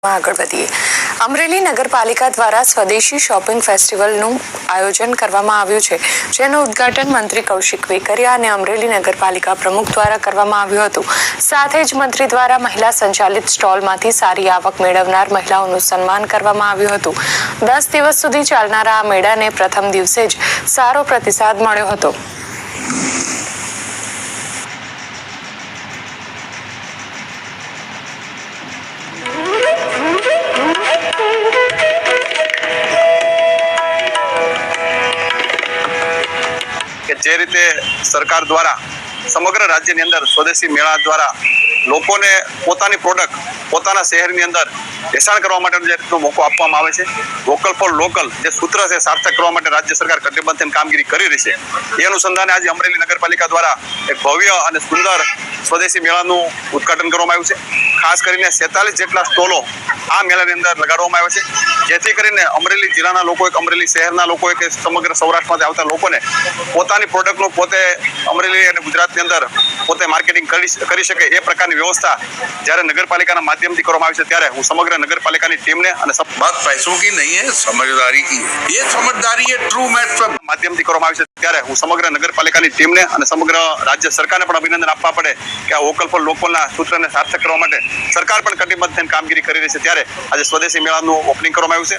આગળ વધીએ અમરેલી નગરપાલિકા દ્વારા સ્વદેશી શોપિંગ ફેસ્ટિવલનું આયોજન કરવામાં આવ્યું છે, જેનું ઉદ્ઘાટન મંત્રી કૌશિક વેકરિયા અને અમરેલી નગરપાલિકા પ્રમુખ દ્વારા કરવામાં આવ્યું હતું। સાથે જ મંત્રી દ્વારા મહિલા સંચાલિત સ્ટોલમાંથી સારી આવક મેળવનાર મહિલાઓનું સન્માન કરવામાં આવ્યું હતું। 10 દિવસ સુધી ચાલનારા આ મેળાને પ્રથમ દિવસે જ સારો પ્રતિસાદ મળ્યો હતો। જે રીતે સરકાર દ્વારા સમગ્ર રાજ્યની અંદર સ્વદેશી મેળા દ્વારા લોકોને પોતાની પ્રોડક્ટ પોતાના શહેરની અંદર વેચાણ કરવા માટેનો જે મોકો આપવામાં આવે છે, વોકલ ફોર લોકલ જે સૂત્ર છે સાર્થક કરવા માટે રાજ્ય સરકાર કટિબદ્ધ થઈને કામગીરી કરી રહી છે। એ અનુસંધાને આજે અમરેલી નગરપાલિકા દ્વારા એક ભવ્ય અને સુંદર સ્વદેશી મેળાનું ઉદ્ઘાટન કરવામાં આવ્યું છે। ખાસ કરીને 47 જેટલા સ્ટોલો આ મેળાની અંદર લગાડવામાં આવ્યા છે, જેથી કરીને અમરેલી જિલ્લાના લોકો, અમરેલી શહેરના લોકો, કે સમગ્ર સૌરાષ્ટ્રમાંથી આવતા લોકોને પોતાની પ્રોડક્ટનું પોતે અમરેલી અને ગુજરાતની અંદર પોતે માર્કેટિંગ કરી શકે એ પ્રકારની વ્યવસ્થા જ્યારે નગરપાલિકાના માધ્યમથી કરવામાં આવી છે, ત્યારે હું સમગ્ર નગરપાલિકાની ટીમને અને बात पैसों की नहीं है, समझदारी की है। ये समझदारी है ट्रू मैच માધ્યમથી કરવામાં આવી છે, ત્યારે હું સમગ્ર નગરપાલિકાની ટીમને અને સમગ્ર રાજ્ય સરકારને પણ અભિનંદન આપવા પડે કે આ વોકલ ફોર લોકલના સૂત્રને સાર્થક કરવા માટે સરકાર પણ કટિબદ્ધ થઈને કામગીરી કરી રહી છે। ત્યારે આજે સ્વદેશી મેળાનું ઓપનિંગ કરવામાં આવ્યું છે।